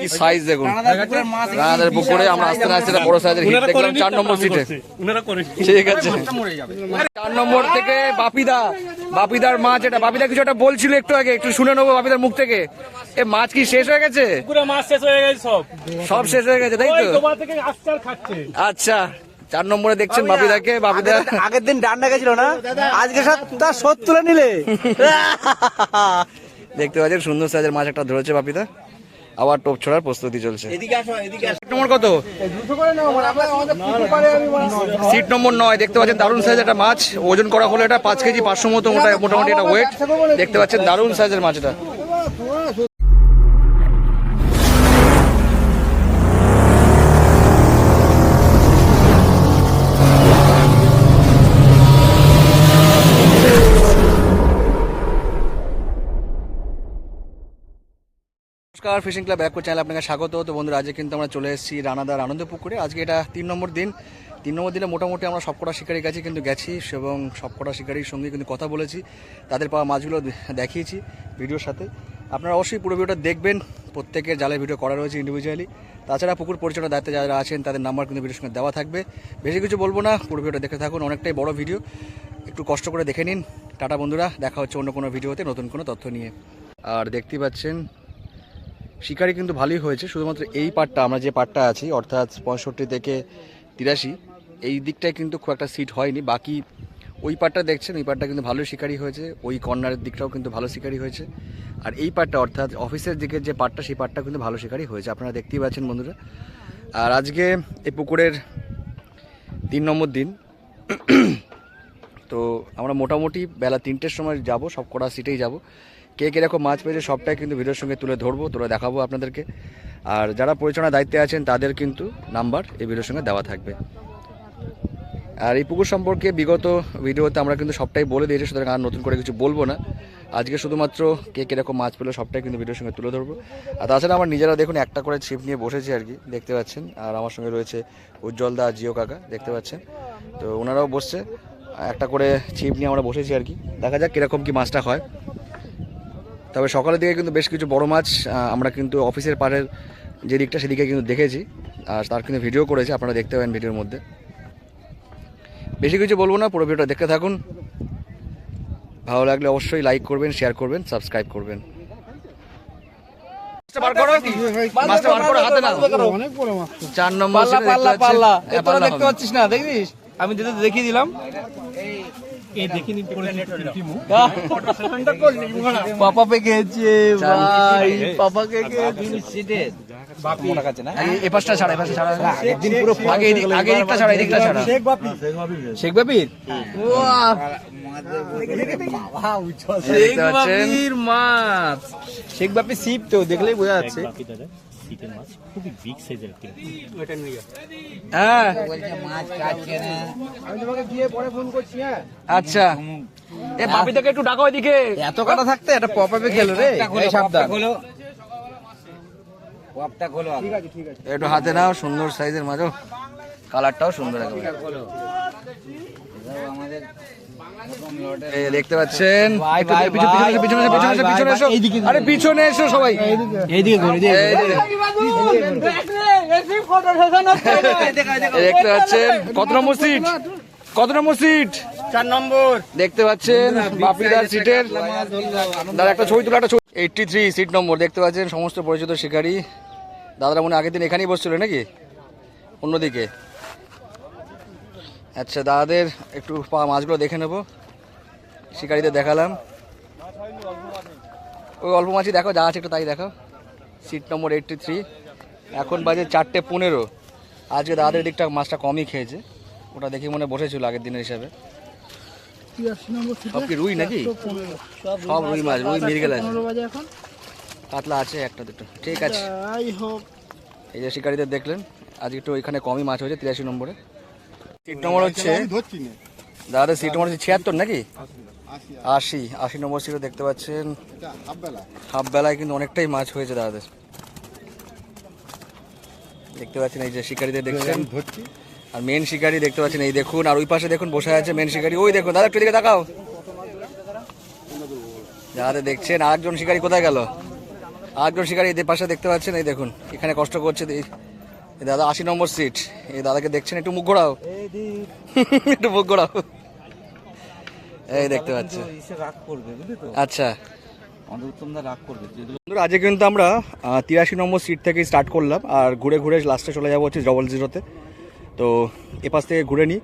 কি সাইজ দেখুন রানাদার পুকুরে আমরা আস্তে আস্তে বড় সাইজের হিট দেখলাম 4 নম্বর সিটে। ঠিক আছে 4 নম্বর থেকে বাপিদার মাছ, এটা বাপিদা কিছু একটা বলছিল একটু আগে, একটু শুনে নেবো বাপিদার মুখ থেকে। এ মাছ কি শেষ হয়ে গেছে? পুরো মাছ শেষ হয়ে গেছে, সব শেষ হয়ে গেছে তাই তো? তোমার থেকে আসছে আর খাচ্ছে। আচ্ছা 4 নম্বরে দেখছেন বাপিদাকে। বাপিদা আগের দিন ডান্ডা গেছিল না, আজকে তার শোধ তুলে নিলে। দেখতে পাচ্ছেন সুন্দর সাইজের মাছ একটা ধরেছে বাপিদা, আবার টোপ ছোড়ার প্রস্তুতি চলছে। নম্বর কত? সিট নম্বর 9 দেখতে পাচ্ছেন দারুণ সাইজের একটা মাছ, ওজন করা হলো এটা 5 কেজি 500 মতো মোটামুটি এটা ওয়েট। দেখতে পাচ্ছেন দারুণ সাইজের মাছ এটা। নমস্কার, ফিশিং ক্লাব ব্যাক চ্যানেলে আপনাকে স্বাগত। তো বন্ধুরা আজকে কিন্তু আমরা চলে এসেছি রানাদার আনন্দ পুকুরে। আজকে এটা 3 নম্বর দিন। 3 নম্বর দিনে মোটামুটি আমরা সবকটা শিকারির কাছে কিন্তু গেছি এবং সবকটা শিকারির সঙ্গে কিন্তু কথা বলেছি, তাদের পাওয়া মাছগুলো দেখিয়েছি ভিডিওর সাথে। আপনারা অবশ্যই পুরো ভিডিওটা দেখবেন, প্রত্যেকের জালের ভিডিও করা রয়েছে ইন্ডিভিজুয়ালি। তাছাড়া পুকুর পরিচালনার দায়িত্বে যারা আছেন তাদের নাম্বার কিন্তু ভিডিওর সঙ্গে দেওয়া থাকবে। বেশি কিছু বলবো না, পুরো ভিডিওটা দেখে থাকুন, অনেকটাই বড় ভিডিও, একটু কষ্ট করে দেখে নিন। টাটা বন্ধুরা, দেখা হচ্ছে অন্য কোনো ভিডিওতে নতুন কোনো তথ্য নিয়ে। আর দেখতেই পাচ্ছেন শিকারি কিন্তু ভালোই হয়েছে, শুধুমাত্র এই পাটটা আমরা যে পাটটা আছি অর্থাৎ 65 থেকে 83 এই দিকটায় কিন্তু খুব একটা সিট হয়নি। বাকি ওই পাটটা দেখছেন, ওই পাটটা কিন্তু ভালো শিকারি হয়েছে, ওই কর্নারের দিকটাও কিন্তু ভালো শিকারি হয়েছে। আর এই পাটটা অর্থাৎ অফিসের দিকে যে পাটটা, সেই পাটটা কিন্তু ভালো শিকারি হয়েছে, আপনারা দেখতেই পাচ্ছেন বন্ধুরা। আর আজকে এই পুকুরের 3 নম্বর দিন। তো আমরা মোটামুটি বেলা 3টের সময় যাব, সব কটা সিটেই যাব। কে কীরকম মাছ পেয়েছে সবটাই কিন্তু ভিডিওর সঙ্গে তুলে ধরবো, দেখাবো আপনাদেরকে। আর যারা পরিচালনার দায়িত্বে আছেন তাদের কিন্তু নাম্বার এই ভিডিওর সঙ্গে দেওয়া থাকবে। আর এই পুকুর সম্পর্কে বিগত ভিডিওতে আমরা কিন্তু সবটাই বলে দিয়েছি, সুতরাং আর নতুন করে কিছু বলবো না। আজকে শুধুমাত্র কে কীরকম মাছ পেলো সবটাই কিন্তু ভিডিওর সঙ্গে তুলে ধরবো। আর তাছাড়া আমার নিজেরা দেখুন একটা করে ছিপ নিয়ে বসেছি আর কি, দেখতে পাচ্ছেন। আর আমার সঙ্গে রয়েছে উজ্জ্বল দা, জিও কাকা, দেখতে পাচ্ছেন। তো ওনারাও বসছে, একটা করে ছিপ নিয়ে আমরা বসেছি আর কি। দেখা যাক কীরকম কি মাছটা হয়। তবে সকালের দিকে কিন্তু বেশ কিছু বড় মাছ আমরা কিন্তু অফিসের পাড়ের যে দিকটা সেদিকে কিন্তু দেখেছি, আর তার কিন্তু ভিডিও করেছি, আপনারা দেখতে পাবেন ভিডিওর মধ্যে। বেশি কিছু বলবো না, পুরো ভিডিওটা দেখতে থাকুন। ভালো লাগলে অবশ্যই লাইক করবেন, শেয়ার করবেন, সাবস্ক্রাইব করবেন। মাছটা বার করো, হাতে নাও। 4 নম্বর দেখতে পাচ্ছিস না, দেখবিস আমি দেখিয়ে দিলাম। পাপা পে গেছে ভাই, পাপাকে গেছে। এই পাশটা ছাড়া, এই পাশটা ছাড়া, একদিন পুরো আগে এদিকটা ছাড়া, এদিকটা ছাড়া। শেখ বাপির মাছ, শেখ বাপি সিপ তো দেখলেই বোঝা যাচ্ছে। হ্যাঁ আচ্ছা, এ বাপিটাকে একটু ডাকো এদিকে। এত কাটা থাকতে একটা পপাপে খেলো রে, সাবধান। একটু হাতে নাও, সুন্দর সাইজের মাছ, কালারটাও সুন্দর একেবারে। দেখতে পাচ্ছেন, আরে পিছনে এসো সবাই, দেখতে পাচ্ছেন কত নম্বর সিট, কত নম্বর সিট? 4 নম্বর। দেখতে পাচ্ছেন বাপিদার সিটের দাদা একটা ছবি তোলা, একটা 83 সিট নম্বর। দেখতে পাচ্ছেন সমস্ত পরিচিত শিকারী দাদারা মনে আগের দিন এখানেই বসছিল নাকি অন্যদিকে। আচ্ছা দাদাদের একটু পাওয়া মাছগুলো দেখে নেব, শিকারীদের দেখালাম। ওই অল্প মাছই দেখো, যা আছে একটু তাই দেখো। সিট নম্বর 83, এখন বাজে 4:15। আজকে দাদাদের দিকটা মাছটা কমই খেয়েছে, ওটা দেখে মনে বসেছিল আগের দিনের হিসাবে। সব কি রুই নাকি? সব রুই মাছ, রুই মির্গেল আছে, কাতলা আছে একটা দুটো, ঠিক আছে। এই যে শিকারীদের দেখলেন, আজ একটু এখানে কমই মাছ হয়েছে 83 নম্বরে। সিট নম্বর হচ্ছে দাদাদের সিট নম্বর হচ্ছে 76 নাকি 80 নম্বর সিটে দেখতে পাচ্ছেন হাফ বেলায় কিন্তু অনেকটাই মাছ হয়েছে দাদাদের। দেখতে পাচ্ছেন এই যে শিকারীদের দেখছেন, আর মেন শিকারি দেখতে পাচ্ছেন এই দেখুন। আর ওই পাশে দেখুন বসে আছে মেন শিকারি, ওই দেখুন দাদা একটু দিকে তাকাও। দাদা দেখছেন আরেকজন শিকারি কোথায় গেল? আরেকজন শিকারী এদের পাশে দেখতে পাচ্ছেন, এই দেখুন এখানে কষ্ট করছে এই দাদা 80 নম্বর সিট। এই দাদাকে দেখছেন, একটু মুখ ঘোরাও, একটু মুখ ঘোরাও, এই দেখতে পাচ্ছেন। আচ্ছা বন্ধুরা, আজকে কিন্তু আমরা 83 নম্বর সিট থেকে স্টার্ট করলাম আর ঘুরে ঘুরে লাস্টে চলে যাবো হচ্ছে 00-তে। তো এপাশ থেকে ঘুরে নিই,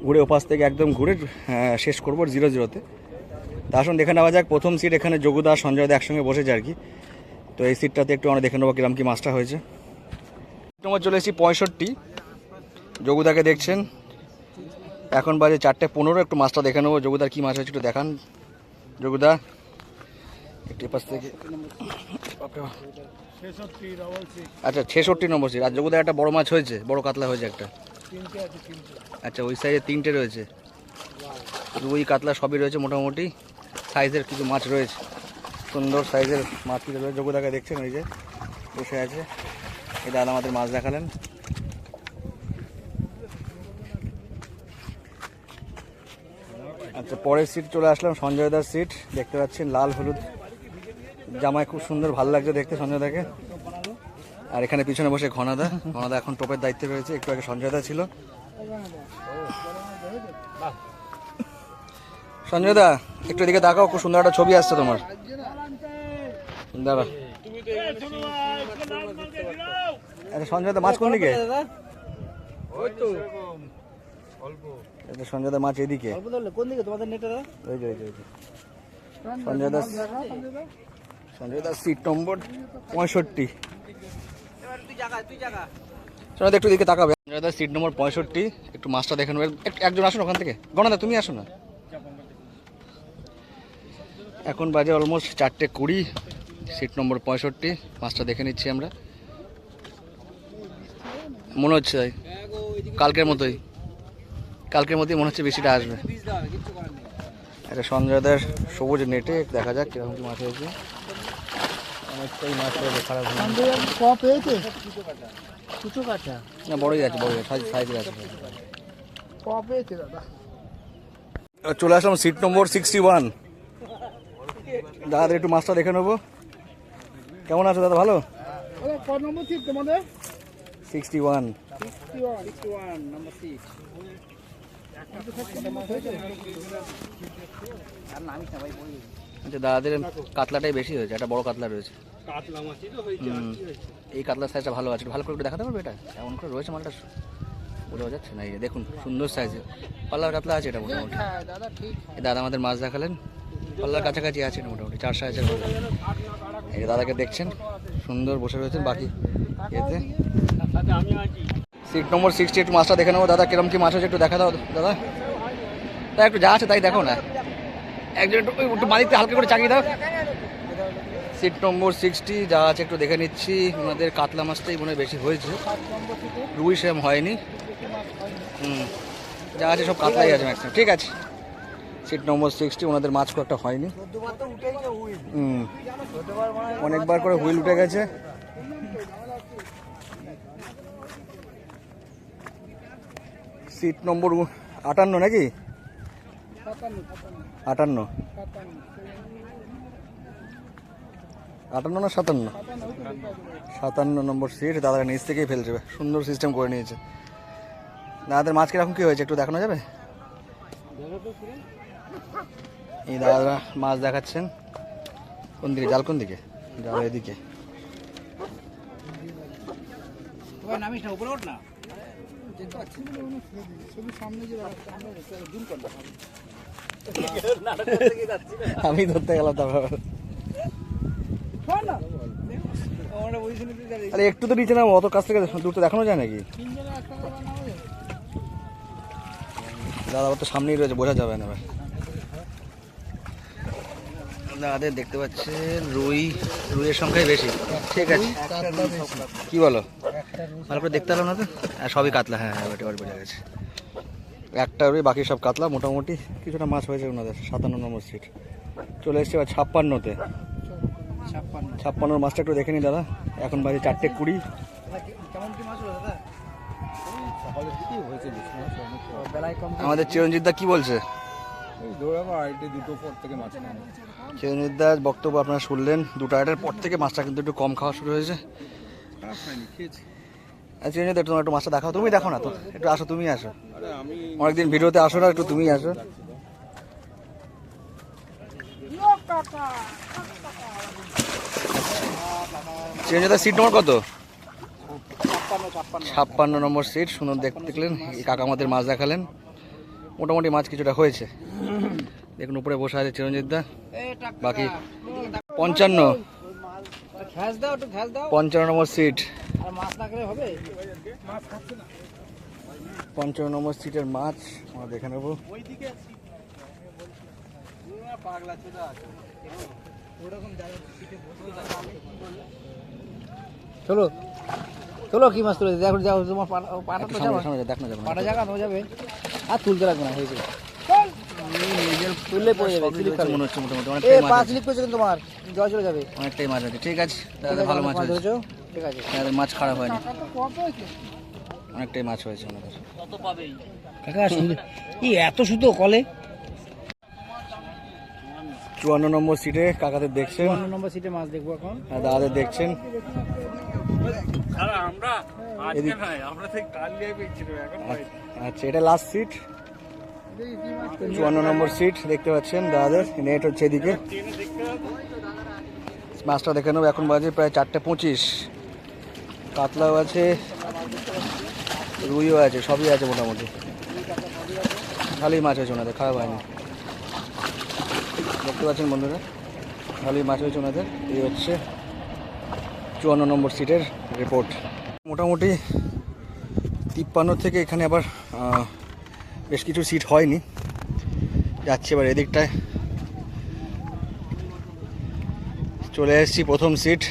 ঘুরে ওপাশ থেকে একদম ঘুরে শেষ করবো 00-তে। তা আসুন দেখে নেওয়া যাক। প্রথম সিট এখানে যোগুদা সঞ্জয় দা একসঙ্গে বসেছে আর কি। তো এই সিটটাতে একটু আমরা দেখে নেবো কিরম কি মাছটা হয়েছে। তোমার চলে এসেছি 65, যোগুদাকে দেখছেন। এখন বাজে 4:15, একটু মাছটা দেখে নেবো যোগুদার কী মাছ হয়েছে একটু দেখান যোগুদা একটু এপাশ থেকে। আচ্ছা 66 নম্বর সিট। আর যোগুদার একটা বড় মাছ হয়েছে, বড় কাতলা হয়েছে একটা। আচ্ছা ওই সাইডে 3টে রয়েছে, রুই কাতলা সবই রয়েছে মোটামুটি। সাইজের কিছু মাছ রয়েছে, সুন্দর সাইজের মাছ কিছু রয়েছে। যোগুদাকে দেখছেন ওই যে বসে আছে, এই দাদা আমাদের মাছ দেখালেন। আচ্ছা পরের সিট চলে আসলাম, সঞ্জয় দার সিট। দেখতে পাচ্ছেন লাল হলুদ জামায়, খুব সুন্দর ভালো লাগছে দেখতে সঞ্জয় দাকে। আর এখানে পিছনে বসে ঘনাদা, ঘনাদা এখন টোপের দায়িত্বে রয়েছে, একটু আগে সঞ্জয় দা ছিল। সঞ্জয় দা একটু এদিকে দেখাও, খুব সুন্দর একটা ছবি আসছে তোমার, দাঁড়া। আচ্ছা সঞ্জয় দা মাছ কোন দিকে? সঞ্জয় দা মাছ এদিকে, সঞ্জয় দা সিট নম্বর 65। সঞ্জয় দা একটু দিকে তাকাবে। সঞ্জয় দা সিট নম্বর 65, একটু মাছটা দেখে নেবেন। একজন আসুন ওখান থেকে, গণদা তুমি আসো না। এখন বাজে অলমোস্ট 4:20, সিট নম্বর 65, মাছটা দেখে নিচ্ছি আমরা। মনে হচ্ছে কালকের মতোই মনে হচ্ছে বেশিটা আসবে। এটা সঞ্জয়দার সবুজ নেটে, দেখা যাক কিরকম কি মাছ হয়েছে। অনেকটাই মাছ হয়েছে, খারাপ না, বড়ই আছে, বড়ই সাইজের আছে। চলে আসলাম সিট নম্বর 61। দাদা একটু মাছটা দেখে নেবো, কেমন আছো দাদা? ভালো। 61 নম্বর সিট। আচ্ছা দাদাদের কাতলাটাই বেশি হয়েছে, একটা বড় কাতলা রয়েছে। এই কাতলার সাইজটা ভালো আছে, ভালো করে একটু দেখাতে পারবে? এটা এমন করে রয়েছে মালটা বোঝা যাচ্ছে না। এই দেখুন সুন্দর সাইজের পাল্লার কাতলা আছে এটা মোটামুটি। দাদা আমাদের মাছ দেখালেন, পাল্লার কাছাকাছি আছে মোটামুটি 4 সাইজের। এই দাদাকে দেখছেন সুন্দর বসে রয়েছেন বাকি এতে। সিট নম্বর 60, একটু মাছটা দেখে নেবো। দাদা কিরম কি মাছ হয়েছে একটু দেখা দাও দাদা। তাই একটু যা আছে তাই দেখো না, একজন একটু মালিককে হালকা করে চাকিয়ে দাও। সিট নম্বর 60, যা আছে একটু দেখে নিচ্ছি। ওনাদের কাতলা মাছটাই মনে হয় বেশি হয়েছে, রুই সেম হয়নি। যা আছে সব কাতলাই আছে ম্যাক্সিমাম। ঠিক আছে, সিট নম্বর 60, ওনাদের মাছ খুব একটা হয়নি। অনেকবার করে হুইল উঠে গেছে। সিট নম্বর 58 নাকি? 58 না 57? 57 নম্বর সিট। দাদা নিচ থেকেই ফেলছে, সুন্দর সিস্টেম করে নিয়েছে। দাদাদের মাছ কিরকম কি হয়েছে একটু দেখানো যাবে? এই দাদা মাছ দেখাচ্ছেন। কোন দিকে জাল? কোন দিকে জাল? এদিকে। আমি ধরতে গেলাম তারপর একটু তো নিচে না, অত কাছ থেকে দূর তো দেখানো যায় নাকি? দাদা তো সামনেই রয়েছে, বোঝা যাবে না। দাদাদের দেখতে পাচ্ছেন রুইয়ের সংখ্যাই বেশি। ঠিক আছে, কি বলো? ভালো করে দেখতে পেলাম না তো। সবই কাতলা, হ্যাঁ হ্যাঁ বোঝা গেছে। একটা রুই, বাকি সব কাতলা। মোটামুটি কিছুটা মাছ হয়েছে ওনাদের। 57 নম্বর সিট চলে এসছে এবার 56-তে। 56 মাছটা একটু দেখে নি দাদা। এখন বাজে 4:20। আমাদের চিরঞ্জিত দা কি বলছে? চিরঞ্জিতদার বক্তব্য আপনারা শুনলেন, 2টা আড়াইটার পর থেকে মাছটা কিন্তু একটু কম খাওয়া শুরু হয়েছে। চিরঞ্জিত তোমার একটু মাছটা দেখাও, তুমি দেখো না তো, একটু আসো, তুমি আসো, অনেকদিন ভিডিওতে আসো না, একটু তুমি আসো। চিরঞ্জিতদার সিট নম্বর কত? 56 নম্বর সিট। সুন্দর দেখলেন, এই কাকা আমাদের মাছ দেখালেন, মোটামুটি মাছ কিছুটা হয়েছে। দেখুন উপরে বসে আছে চিরঞ্জিতদা, বাকি 55 নম্বর সিট। 55 নম্বর সিটের মাছ আমরা দেখে নেবো। চলো চলো, কি মাছ তুলেছে দেখো, যাও তোমার পাটা তো যাবে, দেখ না, পাটা জায়গা তো যাবে, আর তুলতে লাগবে না, হয়েছে তুললে পড়ে যাবে, স্লিপ খাবে মনে হচ্ছে মোটামুটি এ অনেকটাই পা মাছ আছে। স্লিপ করছে কিন্তু তোমার, জল চলে যাবে। অনেকটাই মাছ আছে, ঠিক আছে দাদা, ভালো মাছ হয়েছে, ধরেছো? ঠিক আছে, দাদা মাছ খারাপ হয়নি, অনেকটাই মাছ হয়েছে আমাদের। কাকা কি এত সুতো কলে? 54 নম্বর সিটে কাকাদের দেখছেন, 54 নম্বর সিটে মাছ দেখবো এখন। আর দাদাদের দেখছেন। আচ্ছা, এটা লাস্ট সিট, 54 নম্বর সিট দেখতে পাচ্ছেন দাদাদের, নেট হচ্ছে এদিকে। মাছটা দেখে নেবো, এখন বাজে প্রায় 4:25। কাতলাও আছে, রুইও আছে, সবই আছে মোটামুটি, ভালোই মাছ হয়েছে ওনাদের, খারাপ হয়নি। দেখতে পাচ্ছেন বন্ধুরা, ভালোই মাছ হয়েছে ওনাদের। এই হচ্ছে 54 নম্বর সিটের রিপোর্ট। মোটামুটি 53 থেকে এখানে আবার বেশ কিছু সিট হয়নি, যাচ্ছে এবার এদিকটায়। চলে এসেছি প্রথম seat,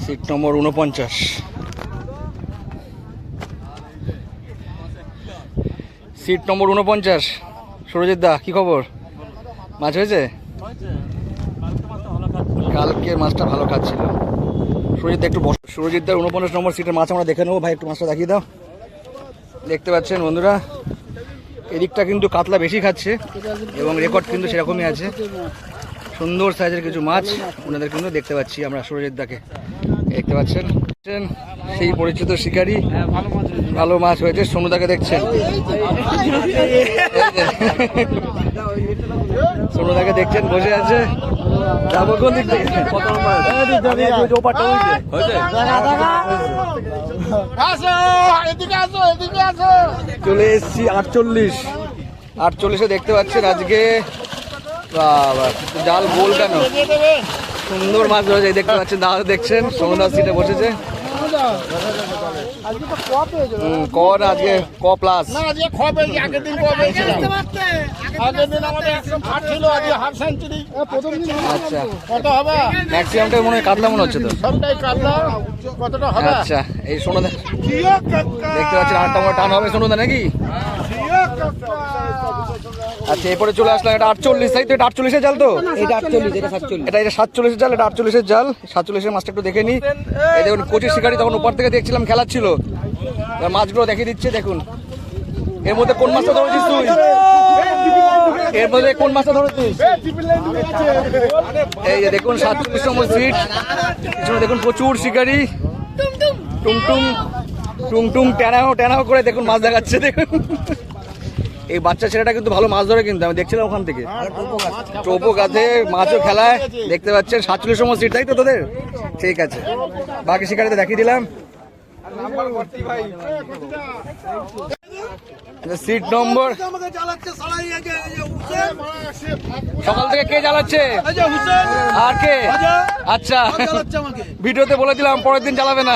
seat number 49। Seat number 49, Surajit দা কি খবর? মাছ হয়েছে? কালকের মাছটা ভালো খাচ্ছিল। সুরজিৎ একটু বস, সুরজিৎ দার 49 নম্বর সিটের মাছ আমরা দেখে নেবো। ভাই একটু মাছটা দেখিয়ে দাও। দেখতে পাচ্ছেন বন্ধুরা, এদিকটা কিন্তু কাতলা বেশি খাচ্ছে এবং রেকর্ড কিন্তু সেরকমই আছে। সুন্দর সাইজের কিছু মাছ ওনাদের কিন্তু দেখতে পাচ্ছি আমরা। সুরজিৎ দাকে দেখতে পাচ্ছেন, সেই পরিচিত শিকারী, ভালো মাছ হয়েছে। সোনুদাকে দেখছেন, সোনুদাকে দেখছেন বসে আছে। যাবো কোন দিক থেকে? চলে এসছি 48। দেখতে পাচ্ছেন আজকে বাবা জাল গোল কেন, সুন্দর মাছ ধরেছে। দেখতে পাচ্ছেন দাদা দেখছেন, সোনুদার সিটে বসেছে। কর আজকে ক প্লাস, আচ্ছা ম্যাক্সিমামটা মনে হয় কাতলা মনে হচ্ছে তো। আচ্ছা এই সোনুদা দেখতে পাচ্ছেন, 8টা মনে টান হবে সোনুদা নাকি? আচ্ছা এরপরে চলে আসলাম, এটা 48, তাই তো? এটা 48-এর জাল তো? এটা 48, এটা 47। এটা 47-এর জাল, এটা 48-এর জাল। 47-এর মাছটা একটু দেখে নিই। এই দেখুন কচি শিকারি, তখন উপর থেকে দেখছিলাম খেলাচ্ছিল, মাছগুলো দেখিয়ে দিচ্ছে। দেখুন এর মধ্যে কোন মাছটা ধরেছিস তুই? এর মধ্যে কোন মাছটা ধরেছিস? এই যে দেখুন 47 নম্বর সিট, পিছনে দেখুন প্রচুর শিকারি, টুংটুং টুংটুং ট্যানাও করে দেখুন মাছ দেখাচ্ছে। দেখুন এই বাচ্চা ছেলেটা কিন্তু ভালো মাছ ধরে, কিন্তু আমি দেখছিলাম ওখান থেকে টোপো গাছে মাছও খেলায়। দেখতে পাচ্ছেন 47 নম্বর সিট, তাই তো তোদের? ঠিক আছে, বাকি শিকারিতে দেখিয়ে দিলাম। সিট নম্বর, সকাল থেকে কে জ্বালাচ্ছে আর কে? আচ্ছা ভিডিওতে বলে দিলাম পরের দিন জ্বালাবে না।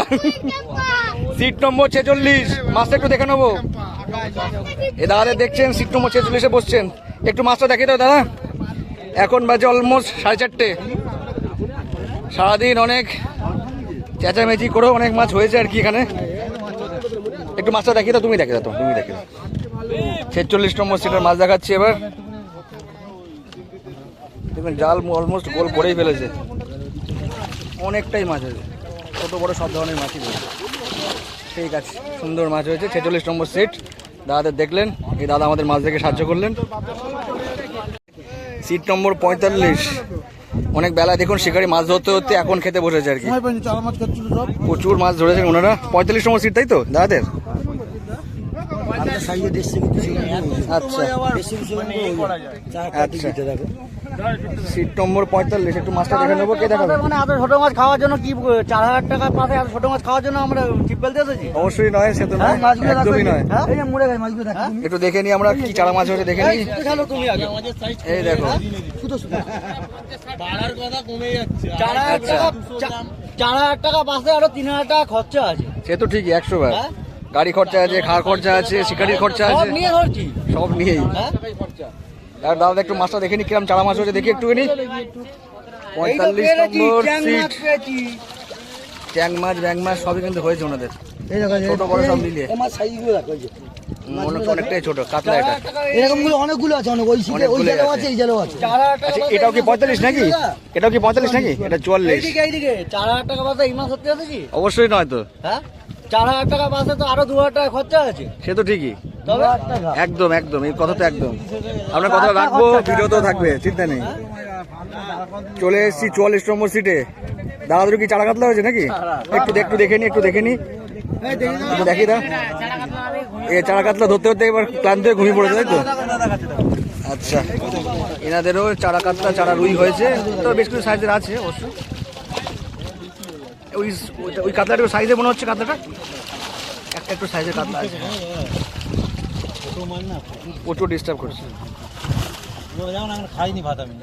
সিট নম্বর 46, মাছটা একটু দেখে নেবো। এ দাদা দেখছেন সিট নম্বর 46-এ বসছেন, একটু মাছটা দেখে দাও দাদা। এখন বাজে অলমোস্ট 4:30। সারাদিন অনেক চেঁচামেচি করেও অনেক মাছ হয়েছে আর কি এখানে। একটু মাছটা দেখিয়ে দাও, তুমি দেখে দাও, তুমি দেখে দাও। 46 নম্বর সিটের মাছ দেখাচ্ছি এবার। দেখুন জাল অলমোস্ট গোল করেই ফেলেছে, অনেকটাই মাছ হয়েছে, ছোটো বড়ো সব ধরনের মাছই রয়েছে। ঠিক আছে, সুন্দর মাছ হয়েছে। 46 নম্বর সিট দাদাদের দেখলেন, এই দাদা আমাদের মাছ দেখে সাহায্য করলেন। Seat number 45। অনেক বেলা দেখুন শিকারি মাছ ধরতে ধরতে এখন খেতে বসেছে আর কি। প্রচুর মাছ ধরেছেন ওনারা। 45 নম্বর সিট তাই তো দাদাদের? আচ্ছা আচ্ছা, সিট নম্বর 45। একটু মাছটা দেখে নেবো, কে দেখাবে? মানে এত ছোট মাছ খাওয়ার জন্য কি 4000 টাকা পাশে এত ছোট মাছ খাওয়ার জন্য আমরা টিপ ফেলতে এসেছি? অবশ্যই নয়, সে তো নয়, একদমই নয়। এই যে মরে গেছে মাছগুলো দেখো। একটু দেখে নিই আমরা কি চারা মাছ হয়েছে, দেখে নিই। তুমি আগে এই দেখো, আচ্ছা 4000 টাকা পাশে আরো 3000 টাকা খরচা আছে। সে তো ঠিকই, 100 বার। গাড়ি খরচা আছে, খাওয়ার খরচা আছে, শিকারির খরচা সব আছে, নিয়ে ধরছি। সব নিয়েই। আর দাদা একটু মাছটা দেখে নি কিরম চারা মাছ হয়েছে, দেখি একটুখানি। 45 নম্বর সিট। ট্যাং মাছ, ব্যাং মাছ সবই কিন্তু হয়েছে ওনাদের, ছোট বড় সব মিলিয়ে। অনেকটাই ছোট কাতলা এটা। এরকম অনেকগুলো আছে, অনেক ওই সিটে ওই জায়গাও আছে, এই জায়গাও আছে। আচ্ছা, এটাও কি 45 নাকি? এটাও কি 45 নাকি? এটা 44। এইদিকে 4000 টাকা পাশে এই মাছ ধরতে এসেছি? অবশ্যই নয় তো, হ্যাঁ 4000 টাকা পাশে তো আরো 2000 টাকা খরচা আছে। সে তো ঠিকই, তবে একদম একদম, এই কথা তো একদম। আপনার কথা রাখবো, ভিডিওতেও থাকবে, চিন্তা নেই। চলে এসেছি 44 নম্বর সিটে। দাদাদের কি চারা কাতলা হয়েছে নাকি? একটু দেখে নি, একটু দেখি দা। এই চারা কাতলা ধরতে ধরতে এবার ক্লান্ত হয়ে ঘুমিয়ে পড়েছে তাই তো? আচ্ছা, এনাদেরও চারা কাতলা, চারা রুই হয়েছে, তো বেশ কিছু সাইজের আছে অবশ্য। ওই কাতলাটা সাইজে মনে হচ্ছে, কাতলাটা একটা একটু সাইজের কাতলা আছে। প্রচুর ডিস্টার্ব করছে। খাইনি ভাত আমি।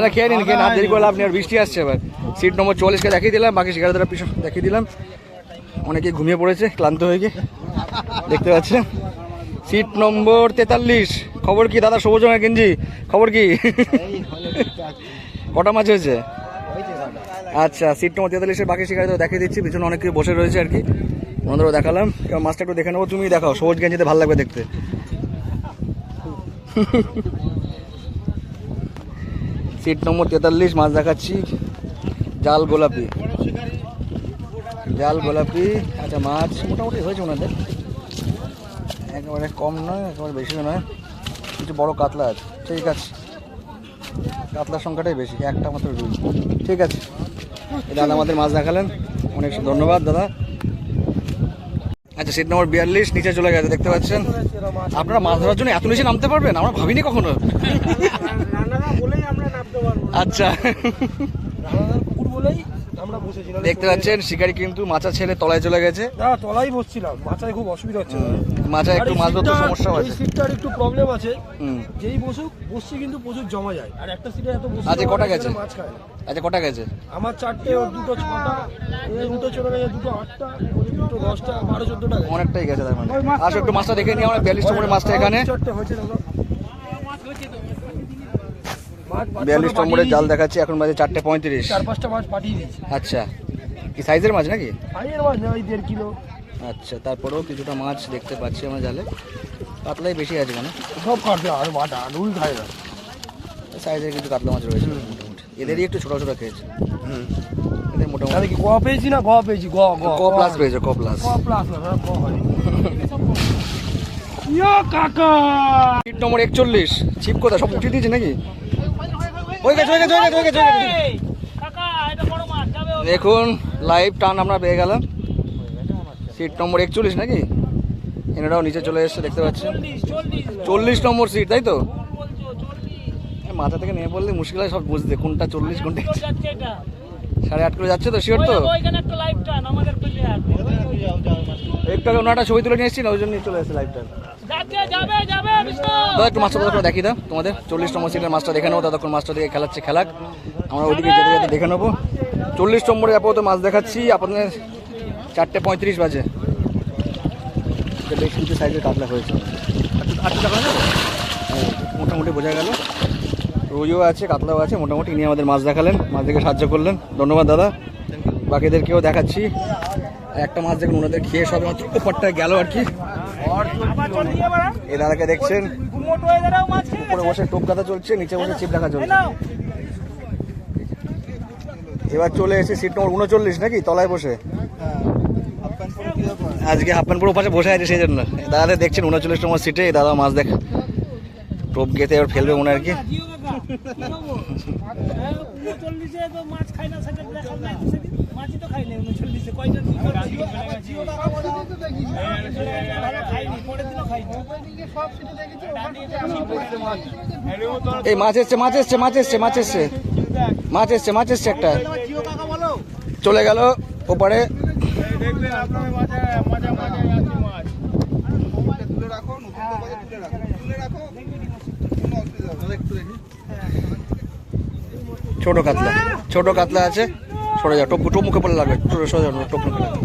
না খেয়ে নিন, খেয়ে না দেরি করলে আপনি। আর বৃষ্টি আসছে এবার। সিট নম্বর 44কে দেখিয়ে দিলাম, বাকি শিকারীদের পিছনে দেখিয়ে দিলাম। অনেকে ঘুমিয়ে পড়েছে ক্লান্ত হয়ে গিয়ে, দেখতে পাচ্ছেন। Seat number 43। খবর কি দাদা? সবুজ রঙের গেঞ্জি, খবর কি? কটা মাছ হয়েছে? আচ্ছা, সিট নম্বর 43-এর বাকি শিকারীদের দেখিয়ে দিচ্ছি। পিছনে অনেক কিছু বসে রয়েছে আর কি, ওনাদেরও দেখালাম। এবার মাছটা একটু দেখে নেবো, তুমি দেখাও। সবুজ গেঞ্জিতে ভালো লাগবে দেখতে। সিট নম্বর 43 মাছ দেখাচ্ছি। জাল গোলাপি, জাল গোলাপি। আচ্ছা, মাছ মোটামুটি হয়েছে ওনাদের, একেবারে কম নয়, একেবারে বেশি নয়। কিছু বড় কাতলা আছে, ঠিক আছে। কাতলার সংখ্যাটাই বেশি, একটা মাত্র রুই। ঠিক আছে, দাদা আমাদের মাছ দেখালেন, অনেক ধন্যবাদ দাদা। আচ্ছা, সিট নম্বর 42 নিচে চলে গেছে, দেখতে পাচ্ছেন। আপনারা মাছ ধরার জন্য এত নিচে নামতে পারবেন? আমরা ভাবিনি কখনো। আচ্ছা, দেখতে পাচ্ছেন শিকারি কিন্তু মাছা ছেড়ে তলায় চলে গেছে। তলাই বসছিলাম, মাথায় খুব অসুবিধা হচ্ছে। মাছা একটু মাছ ধরতে সমস্যা এই হচ্ছে। সিটটার একটু প্রবলেম আছে, যেই বসছি কিন্তু প্রচুর জমা যায়। আর একটা সিটে এত বসে আচ্ছা, কটা গেছে? মাছ খায় না। আচ্ছা, কটা গেছে? আমার 4টে, ওর 2টো 6টা, এর 2টো চলে গেছে, 2টো 8টা, ওর 2টো 10টা, 12 14টা গেছে। অনেকটাই গেছে তার মানে। আসো একটু মাছটা দেখে নিই আমরা। 42 নম্বরের মাছটা এখানে। 4টে হয়েছে দাদা। 42 নম্বরের জাল দেখাচ্ছি, এখন বাজে 4:35। 4-5টা মাছ পাঠিয়ে দিয়েছি। আচ্ছা, কি সাইজের মাছ নাকি? আইয়ের মাছ না, ওই 1.5 কিলো। আচ্ছা, তারপরেও কিছুটা মাছ দেখতে পাচ্ছি আমরা জালে। কাতলাই বেশি আছে মানে, সব কাটবে আর বাটা রুই খায় না। সাইজের কিছু কাতলা মাছ রয়েছে মোটামুটি। এদেরই একটু ছোট ছোট খেয়েছে। এদের মোটামুটি তাহলে কি গ পেয়েছি না গ পেয়েছি? গ প্লাস পেয়েছে, ক প্লাস। প্লাস না, গ হয়। ইয়া কাকা, সিট নম্বর 41। ছিপ কোথায়? সব উঠিয়ে দিয়েছে নাকি? হয়ে গেছে। দেখুন, লাইভ টান আমরা পেয়ে গেলাম। সিট নম্বর 41 নাকি? এনারাও নিচে চলে এসেছে, দেখতে পাচ্ছেন। 40 নম্বর সিট তাই তো? মাথা থেকে নেমে পড়লে মুশকিল হয় সব বুঝতে, কোনটা 40 কোনটা 8:30 করে যাচ্ছে তো, শিওর তো? একটু আগে ওনাটা ছবি তুলে নিয়ে এসেছি না, ওই জন্যই চলে এসেছে লাইভ টান। দাদা একটু মাছটা করে দেখিয়ে দাও তোমাদের। 40 নম্বর সিটের মাছটা দেখে নেবো, ততক্ষণ মাছটা দিকে খেলাচ্ছে খেলাক, আমরা ওইদিকে যেতে যেতে দেখে নেবো। 40 নম্বরে আপাতত মাছ দেখাচ্ছি আপনাদের। 4:35 বাজে। বেশ কিছু সাইজের কাতলা হয়েছে, 8 টাকা না, মোটামুটি বোঝা গেল। রুইও আছে, কাতলাও আছে, মোটামুটি নিয়ে আমাদের মাছ দেখালেন, মাছ দেখে সাহায্য করলেন, ধন্যবাদ দাদা। বাকিদেরকেও দেখাচ্ছি। একটা মাছ দেখুন ওনাদের খেয়ে সবে মাত্র উপরটায় গেল আর কি। এই দাদাকে দেখছেন, উপরে বসে টোপ গাঁথা চলছে, নিচে বসে ছিপ দেখা চলছে। এবার চলে এসে সিট নম্বর 39 নাকি, তলায় বসে। আজকে হাফ প্যান্ট পুরো পাশে বসে আছে সেই জন্য। দাদা দেখছেন 39 নম্বর সিটে দাদা মাছ দেখ টোপ গেতে এবার ফেলবে মনে আর কি। এই মাছ এসছে মাছ এসছে মাছ এসছে মাছ এসছে মাছ এসছে মাছ এসছে একটা চলে গেল ওপারে। ছোট কাতলা ছোট কাতলা আছে, সরে যাও, টোপ টোপ মুখে পড়ে লাগবে, সরে যাও, টোপ মুখে লাগবে।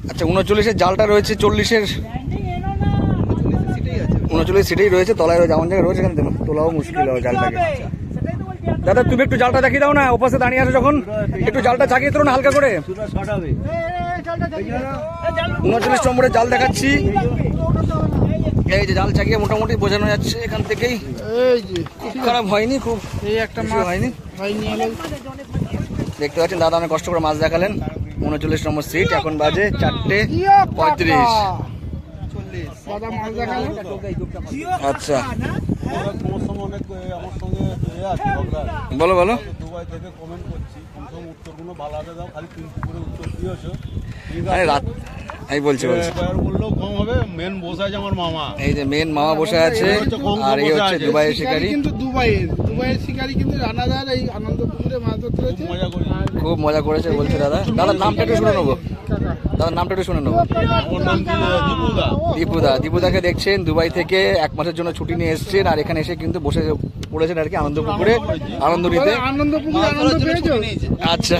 আচ্ছা 39-এর জালটা রয়েছে 40-এর 39 সিটেই রয়েছে, তলায় যেমন জায়গায় রয়েছে এখানে তোলাও মুশকিল হবে জালটাকে। দাদা তুমি একটু জালটা দেখিয়ে দাও না, ওপাশে দাঁড়িয়ে আছে যখন একটু জালটা চাগিয়ে তোলো না হালকা করে। 39 নম্বরের জাল দেখাচ্ছি, এই যে জাল চাগিয়ে মোটামুটি বোঝানো যাচ্ছে এখান থেকেই। খুব খারাপ হয়নি, খুব এই একটা মাছ হয়নি। দেখতে পাচ্ছেন দাদা অনেক কষ্ট করে মাছ দেখালেন। 39 নম্বর সিট, এখন বাজে 4:35। আচ্ছা বলো বলো। দুবাই থেকে কমেন্ট করছি, কমসম উত্তরগুলো ভালো হবে দাও, খালি কিন্তু করে উত্তর দিয়েছো। আরে রাত আমি বলছি বললেও কম হবে, মেন বসে আছে আমার মামা। এই যে মেন মামা বসে আছে, আর এই হচ্ছে দুবাইয়ের শিকারি। কিন্তু দুবাইয়ের শিকারি কিন্তু রানাদার এই আনন্দপুরে মাছ ধরতে হয়েছে, মজা করি, খুব মজা করেছে বলছে দাদা। দাদার নামটা একটু শুনে নেবো, দাদার নামটা একটু শুনে নেবো। আমার নাম দীপুদা। দীপুদা, দীপুদাকে দেখছেন দুবাই থেকে 1 মাসের জন্য ছুটি নিয়ে এসেছেন, আর এখানে এসে কিন্তু বসে পড়েছেন আর কি আনন্দপুকুরে আনন্দ নিতে। আনন্দপুকুরে আনন্দ পেয়েছো? আচ্ছা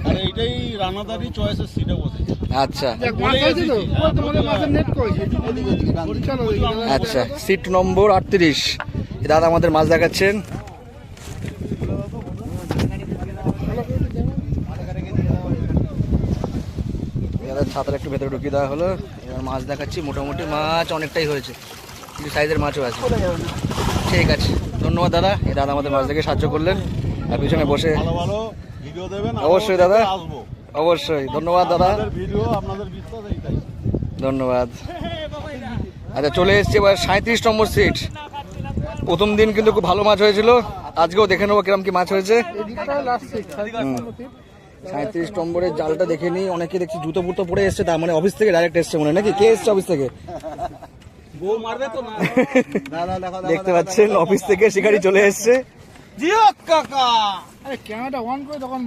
আর এইটাই রানাদারি চয়েসের সিটে বসেছে। আচ্ছা মাছ আছে তো? তোমাদের মাছের নেট করেছে। চলো আচ্ছা, সিট নম্বর 38 দাদা আমাদের মাছ দেখাচ্ছেন। ছাতার একটু ভেতরে ঢুকিয়ে দেওয়া হলো, এবার মাছ দেখাচ্ছি। মোটামুটি মাছ অনেকটাই হয়েছে, কিছু সাইজের মাছও আছে। ঠিক আছে, ধন্যবাদ দাদা। এই দাদা আমাদের মাছ দেখে সাহায্য করলেন, আর পিছনে বসে ভালো ভালো ভিডিও দেবেন, অবশ্যই দাদা, আসবো অবশ্যই। ধন্যবাদ দাদা, ভিডিও, আপনাদের বিশ্বাস এইটাই। ধন্যবাদ। আচ্ছা চলে এসছি এবার 37 নম্বর সিট। প্রথম দিন কিন্তু খুব ভালো মাছ হয়েছিল, আজকেও দেখে নেবো কিরম কি মাছ হয়েছে। 37 নম্বরের জালটা দেখে নিই। অনেকে দেখছি জুতো পুতো পরে এসছে, তার মানে অফিস থেকে ডাইরেক্ট এসছে মনে হয়, নাকি কে এসছে অফিস থেকে? দেখতে পাচ্ছেন অফিস থেকে শিকারি চলে এসছে। জিও কাকা, আরে ক্যামেরাটা অন করে তখন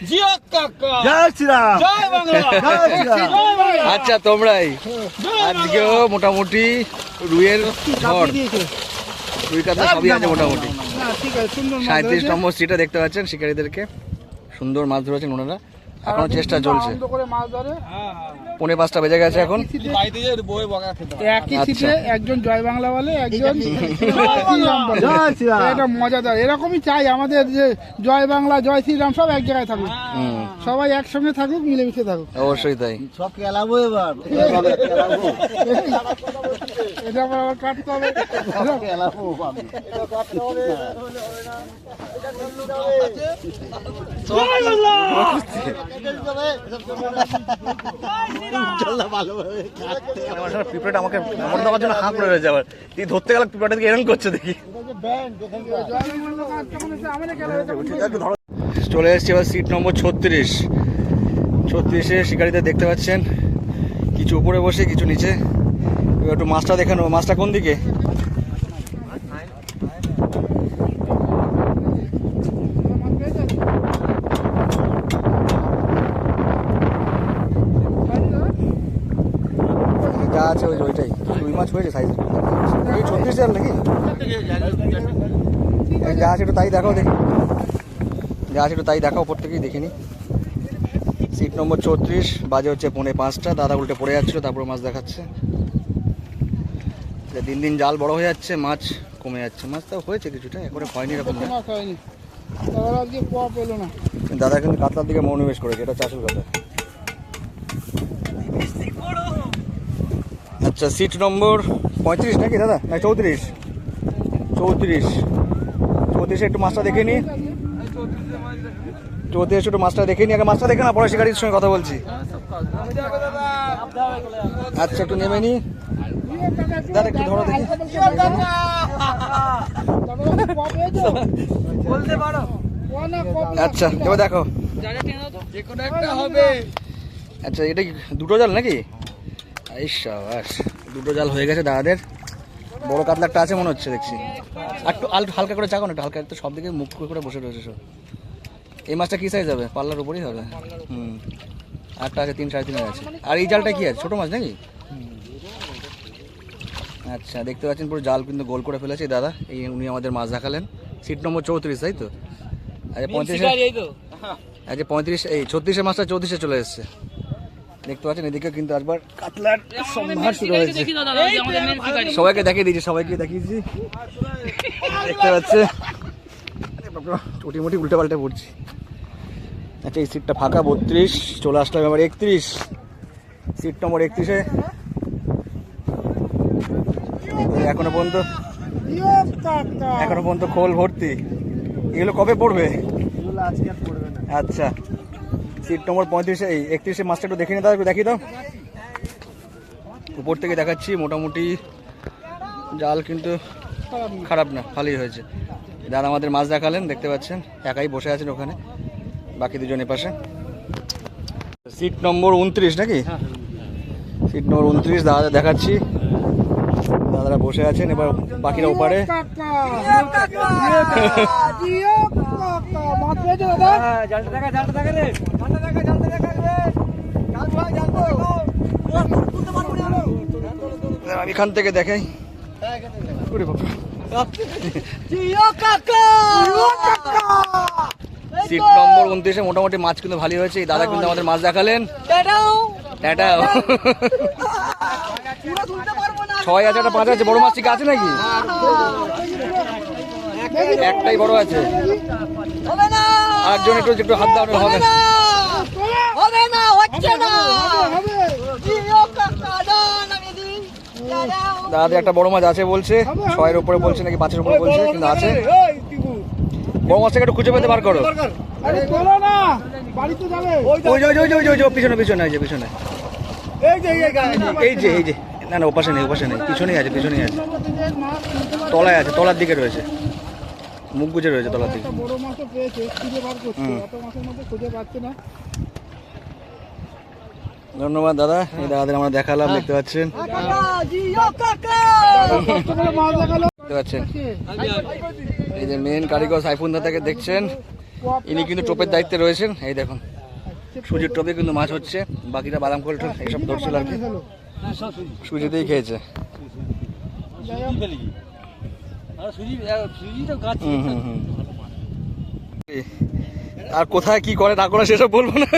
জিও কাকা, জয় শ্রীরাম, জয় বাংলা, জয় শ্রীরাম। আচ্ছা তোমরাই আজকেও মোটামুটি রুইয়ের ঝড়, রুই কাতলা সবই আছে মোটামুটি। না ঠিক আছে, সুন্দর মাছ 37 ধরেছে। নম্বর সিটে দেখতে পাচ্ছেন শিকারীদেরকে সুন্দর মাছ ধরেছেন ওনারা, এখনো চেষ্টা চলছে। আনন্দ করে মাছ ধরে। 4:45 বেজে গেছে এখন। বাড়িতে যে বই বকা খেতে একই আচ্ছা। সিটে একজন জয় বাংলা বলে, একজন শ্রীরাম বলে। এটা মজাদার, এরকমই চাই আমাদের, যে জয় বাংলা জয় শ্রীরাম সব এক জায়গায় থাকুক, হুম, সবাই একসঙ্গে থাকুক, মিলেমিশে থাকুক। অবশ্যই তাই। সব খেলাবো এবার, এটা আবার কাটতে হবে। পিঁপড়েটা আমাকে এমন দেওয়ার জন্য হাঁ করে রয়েছে, আবার তুই ধরতে গেলে পিঁপড়াটা দিকে এরকম করছে দেখি। চলে এসছি এবার সিট নম্বর 36 শিকারীদের দেখতে পাচ্ছেন, কিছু উপরে বসে কিছু নিচে। এবার একটু মাছটা দেখে নেবো, মাছটা কোন দিকে? যা আছে ওইটাই, রুই মাছ হয়েছে সাইজ 36 নাকি? যা আছে একটু তাই দেখাও দেখি, যা আছে একটু তাই দেখাও, ওপর থেকেই দেখিনি। সিট নম্বর 34, বাজে হচ্ছে 4:45। দাদা উল্টে পড়ে যাচ্ছিল, তারপরে মাছ দেখাচ্ছে। দিন দিন জাল বড় হয়ে যাচ্ছে, মাছ কমে যাচ্ছে। মাছ তাও হয়েছে কিছুটা, এখন হয়নি এরকম না। মাছ হয়নি, তারা আজকে পোয়া পেলো না। দাদা কিন্তু কাতলার দিকে মনোনিবেশ করেছে, এটা চাষের কথা। আচ্ছা সিট নম্বর 35 নাকি দাদা, না 34? 34 একটু মাছটা দেখে নি। 34 একটু মাছটা দেখে নি, আগে মাছটা দেখে না, পরে শিকারির সঙ্গে কথা বলছি। আচ্ছা একটু নেমে নি দাদা, একটু ধরো দেখি। আচ্ছা এবার দেখো, আচ্ছা এটা কি দুটো জাল নাকি? এই সাবাস, দুটো জাল হয়ে গেছে দাদাদের। বড় কাতলা একটা আছে মনে হচ্ছে দেখছি। একটু হালকা করে চাকো না, একটু হালকা, একটু সব দিকে মুখ করে বসে রয়েছে সব। এই মাছটা কি সাইজ হবে? পাল্লার উপরেই হবে। আরটা আছে 3 সাড়ে 3 আছে। আর এই জালটা কি আছে, ছোট মাছ নাকি? আচ্ছা দেখতে পাচ্ছেন পুরো জাল কিন্তু গোল করে ফেলেছে দাদা। এই উনি আমাদের মাছ দেখালেন। সিট নম্বর 34, তাই তো? আচ্ছা 35, আচ্ছা 35, এই 36 মাছটা 34 চলে এসছে। দেখতে পাচ্ছেন এদিকে কিন্তু একবার কাতলার সম্ভার শুরু হয়েছে। সবাইকে দেখিয়ে দিয়েছি, সবাইকে দেখিয়েছি, দেখতে পাচ্ছে। চটি মুটি উল্টে পাল্টে পড়ছি। আচ্ছা এই সিটটা ফাঁকা 32, চলে আসলাম এবার 31, সিট নম্বর 31-এ। এখনো পর্যন্ত খোল ভর্তি। এগুলো কবে পড়বে? আচ্ছা সিট নম্বর 35, এই 31-এ মাছটা একটু দেখে নিতে হবে, একটু দেখিয়ে দাও। উপর থেকে দেখাচ্ছি, মোটামুটি জাল কিন্তু খারাপ না, ভালোই হয়েছে। দাদা আমাদের মাছ দেখালেন, দেখতে পাচ্ছেন একাই বসে আছেন ওখানে, বাকি দুজন এপাশে। সিট নম্বর 29 নাকি? সিট নম্বর 29 দাদা দেখাচ্ছি, দাদারা বসে আছেন, এবার বাকিরা ওপারে। আমি এখান থেকে দেখাই। সিট নম্বর 29-এ মোটামুটি মাছ কিন্তু ভালো হয়েছে। দাদা কিন্তু আমাদের মাছ দেখালেন। 6 আছে, একটা 5 আছে। বড় মাছ ঠিক আছে নাকি? একটাই বড় আছে। আরেকজন একটু হাত দাও, হবে না, হচ্ছে না। দাদা একটা বড় মাছ আছে বলছে, 6-এর উপরে বলছে নাকি 5-এর উপরে বলছে, কিন্তু আছে। বড় মাছটাকে একটু খুঁজে পেতে বার করো। পিছনে আছে, পিছনে। এই যে না, ওপাশে নেই, পিছনেই আছে। তলায় আছে, তলার দিকে রয়েছে, মুখ গুজে রয়েছে তলার দিকে। ধন্যবাদ দাদা, এই দাদাদের আমরা দেখালাম, দেখতে পাচ্ছেন। দেখতে পাচ্ছেন এই যে মেন কারিগর সাইফুন দাদাকে দেখছেন, ইনি কিন্তু টোপের দায়িত্বে রয়েছেন। এই দেখুন সুজির টোপে কিন্তু মাছ হচ্ছে, বাকিটা বাদাম খোল এইসব ধরছিল আর কি, সুজিতেই খেয়েছে। আর কোথায় কি করে না করে সেসব বলবো না।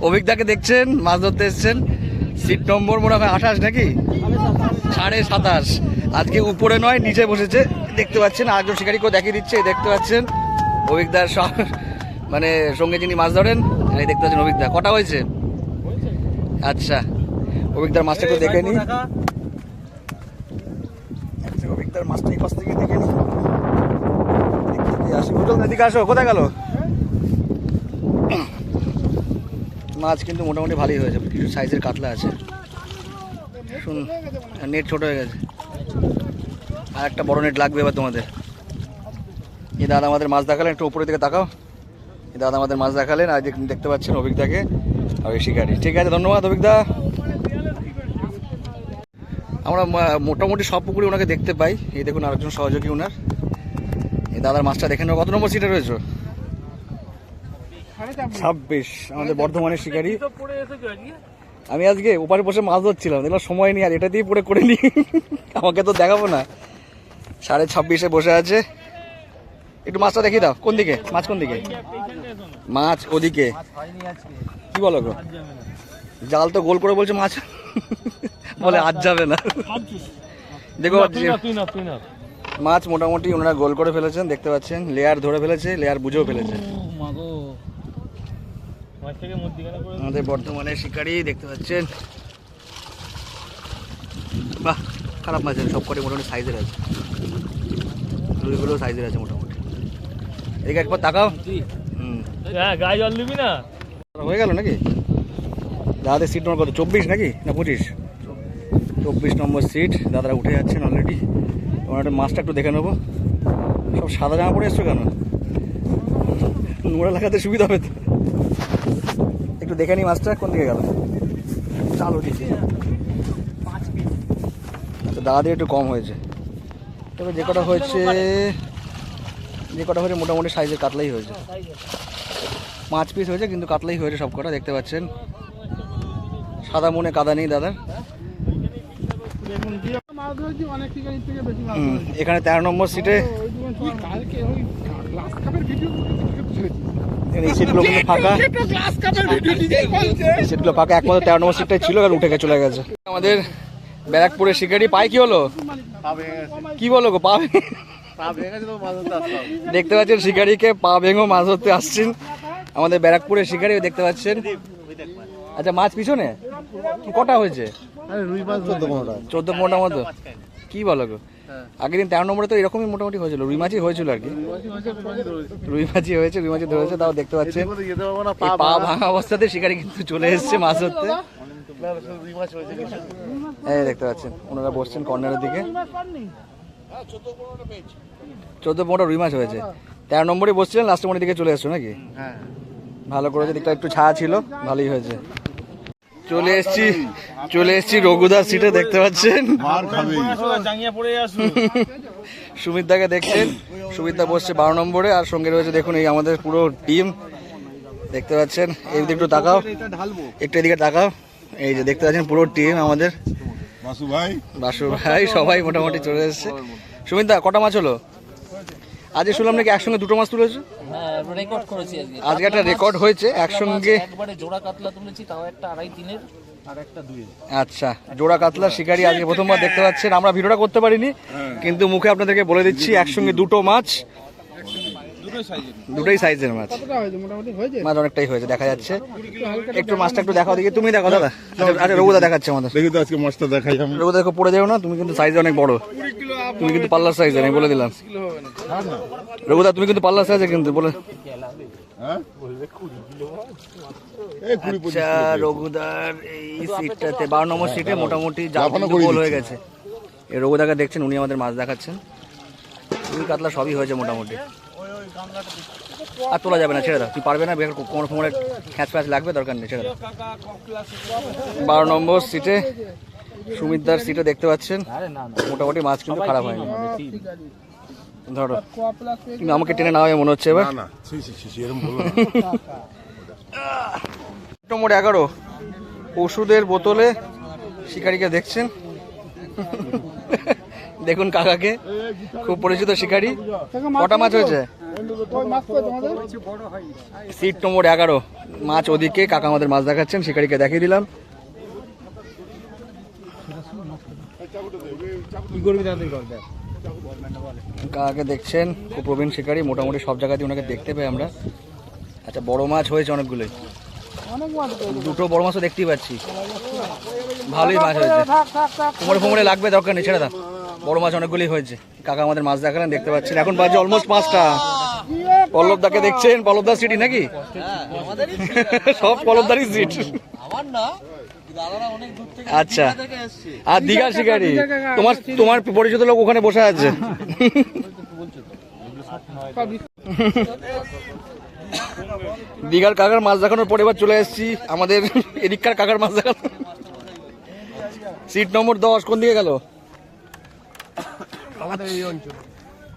অভিজ্ঞতাকে দেখছেন, মাছ ধরতে এসছেন। সিট নম্বর মনে হয় 28 নাকি? 27.5। আজকে উপরে নয়, নিচে বসেছে, দেখতে পাচ্ছেন। আরেকজন শিকারিকেও দেখিয়ে দিচ্ছে, দেখতে পাচ্ছেন অভিজ্ঞতার সব মানে সঙ্গে যিনি মাছ ধরেন, এই দেখতে পাচ্ছেন অভিজ্ঞতা। কটা হয়েছে? আচ্ছা অভিজ্ঞতার মাছটা একটু দেখে নি, অভিজ্ঞতার মাছটা এই পাশ থেকে দেখে নি। এদিকে আসো, কোথায় গেল? মাছ কিন্তু মোটামুটি ভালোই হয়েছে, কিছু সাইজের কাতলা আছে। শুন, নেট ছোট হয়ে গেছে, আর একটা বড় নেট লাগবে এবার তোমাদের। এই দাদা আমাদের মাছ দেখালেন, একটু উপরের দিকে তাকাও। এই দাদা আমাদের মাছ দেখালেন, আর দেখতে পাচ্ছেন অভিজ্ঞতাকে আর ওই শিকারি। ঠিক আছে, ধন্যবাদ অভিজ্ঞতা। আমরা মোটামুটি সব পুকুরে ওনাকে দেখতে পাই। এই দেখুন আরেকজন সহযোগী ওনার। এই দাদার মাছটা দেখেন, কত নম্বর সিটে রয়েছে? 26, আমাদের বর্ধমানের শিকারি। আমি আজকে ওপারে বসে মাছ ধরছিলাম, দেখলাম সময় নেই, আর এটা দিয়ে পরে করে নি, আমাকে তো দেখাবো না। 26.5-এ বসে আছে। একটু মাছটা দেখিয়ে দাও, কোন দিকে মাছ, কোন দিকে মাছ? ওদিকে। কি বলো গো? জাল তো গোল করে বলছে মাছ বলে আজ যাবে না। দেখো মাছ মোটামুটি ওনারা গোল করে ফেলেছেন, দেখতে পাচ্ছেন। লেয়ার ধরে ফেলেছে, লেয়ার বুঝেও ফেলেছে। আমাদের বর্ধমানের শিকারি, দেখতে পাচ্ছেন। বাহ, খারাপ মাছ সব কটি মোটামুটি সাইজের আছে। রুইগুলো সাইজের আছে মোটামুটি। এদিকে একবার তাকাও। হ্যাঁ, গায়ে জল দিবি না? হয়ে গেল নাকি? দাদাদের সিট নম্বর কত, 24 নাকি না 25? 24 নম্বর সিট। দাদারা উঠে যাচ্ছেন অলরেডি। তোমার একটা মাছটা একটু দেখে নেবো। সব সাদা জামা পরে এসছো কেন? নোড়া লাগাতে সুবিধা হবে তো। একটু দেখে নি মাছটা কোন দিকে গেল। চালো দিচ্ছি। আচ্ছা, দাদাদের একটু কম হয়েছে, তবে যে কটা হয়েছে মোটামুটি সাইজের কাতলাই হয়েছে। 5 পিস হয়েছে কিন্তু কাতলাই হয়েছে সব কটা, দেখতে পাচ্ছেন। সাদা মনে কাদা নেই দাদার। মাছ ধরেছি অনেক শিকারির থেকে বেশি মাছ ধরেছি। এখানে 13 নম্বর সিটে কালকে ওই গ্লাস কাপের ভিডিও এই সিটগুলো কিন্তু ফাঁকা। গ্লাস কাপের ভিডিও নিজেই বলছে। এই সিটগুলো ফাঁকা, একমাত্র 13 নম্বর সিটটাই ছিল আর উঠে চলে গেছে। আমাদের ব্যারাকপুরের শিকারি পাই কি হলো? কি বলো গো, পা দেখতে পাচ্ছেন শিকারিকে পা ভেঙে মাছ ধরতে আসছেন আমাদের ব্যারাকপুরের শিকারি, দেখতে পাচ্ছেন। আচ্ছা, মাছ পিছনে কটা হয়েছে? 14-15টার মতো। কি বলো গো? আগের দিন 13 নম্বরে তো এরকমই মোটামুটি হয়েছিল, রুই মাছই হয়েছিল আর কি। রুই মাছই ধরেছে, তাও দেখতে পাচ্ছেন এই পা ভাঙা অবস্থাতে শিকারি কিন্তু চলে এসছে মাছ ধরতে। এই দেখতে পাচ্ছেন ওনারা বসছেন কর্নারের দিকে। 14-15টা রুই মাছ হয়েছে। 13 নম্বরে বসছিলেন, লাস্ট নম্বরের দিকে চলে এসছো নাকি? ভালো করেছে, দিকটা একটু ছায়া ছিল, ভালোই হয়েছে। চলে এসছি রঘুদার সিটে, দেখতে পাচ্ছেন। সুমিতদাকে দেখছেন, সুমিতদা বসছে 12 নম্বরে, আর সঙ্গে রয়েছে দেখুন এই আমাদের পুরো টিম, দেখতে পাচ্ছেন। এই দিকে একটু তাকাও, একটু এদিকে তাকাও। এই যে দেখতে পাচ্ছেন পুরো টিম আমাদের, বাসু ভাই সবাই মোটামুটি চলে এসছে। সুমিতদা, কটা মাছ হলো আজকে? শুনলাম নাকি একসঙ্গে 2টো মাছ তুলেছো? হ্যাঁ, রেকর্ড করেছি আজকে। আজকে একটা রেকর্ড হয়েছে একসঙ্গে। একবারে জোড়া কাতলা তুলেছি, তাও একটা 2.5-3 আর একটা 2। আচ্ছা, জোড়া কাতলা শিকারি আজকে প্রথমবার দেখতে পাচ্ছেন। আমরা ভিডিওটা করতে পারিনি, কিন্তু মুখে আপনাদেরকে বলে দিচ্ছি একসঙ্গে 2টো মাছ, দুটোই সাইজের মাছ। কতটা হয়েছে মোটামুটি? হয়েছে মাছ অনেকটাই হয়েছে দেখা যাচ্ছে। একটু মাছটা একটু দেখাও দেখি, তুমি দেখো দাদা। আচ্ছা, রঘুদা দেখাচ্ছে আমাদের। দেখি তো আজকে মাছটা দেখাই আমি। রঘুদা দেখো, পড়ে যাও না, তুমি কিন্তু সাইজ অনেক বড়, তুমি কিন্তু পাল্লার সাইজের, আমি বলে দিলাম। রঘুদা তুমি কিন্তু পাল্লার সাইজের কিন্তু বলে। আচ্ছা, রঘুদার এই সিটটাতে 12 নম্বর সিটে মোটামুটি জাল কিন্তু গোল হয়ে গেছে। এই রঘুদাকে দেখছেন, উনি আমাদের মাছ দেখাচ্ছেন। রুই কাতলা সবই হয়েছে মোটামুটি। আর তোলা যাবে না, ছেড়ে দাও, তুই পারবে না, কোনো ফোনে খ্যাঁচ ফ্যাঁচ লাগবে, দরকার নেই, ছেড়ে দাও। 12 নম্বর সিটে সুমিতদার সিটে দেখতে পাচ্ছেন মোটামুটি মাছ কিন্তু খারাপ হয়নি। ধরো, কিন্তু আমাকে টেনে নেওয়া মনে হচ্ছে এবার। নম্বর 11 ওষুধের বোতলে শিকারিকে দেখছেন। দেখুন কাকাকে, খুব পরিচিত শিকারি। কটা মাছ হয়েছে? সিট নম্বর 11 মাছ ওদিকে, কাকা আমাদের মাছ দেখাচ্ছেন, শিকারিকে দেখিয়ে দিলাম। কাকাকে দেখছেন, খুব প্রবীণ শিকারি, মোটামুটি সব জায়গাতে ওনাকে দেখতে পাই আমরা। আচ্ছা, বড় মাছ হয়েছে অনেকগুলোই, 2টো বড় মাছও দেখতেই পাচ্ছি, ভালোই মাছ হয়েছে। কোমরে লাগবে, দরকার নেই, ছেড়ে দাও। বড় মাছ অনেকগুলি হয়েছে, কাকা আমাদের মাছ দেখালেন, দেখতে পাচ্ছেন। এখন বাজে অলমোস্ট 5টা। পল্লবদাকে দেখছেন, পল্লবদার সিটি নাকি? সব পল্লবদারই সিট। আচ্ছা, আর দীঘার শিকারি, তোমার পরিচিত লোক ওখানে বসে আছে। দীঘার কাকার মাছ দেখানোর পরে এবার চলে এসেছি আমাদের এদিককার কাকার মাছ দেখানো। সিট নম্বর 10 কোন দিকে গেল?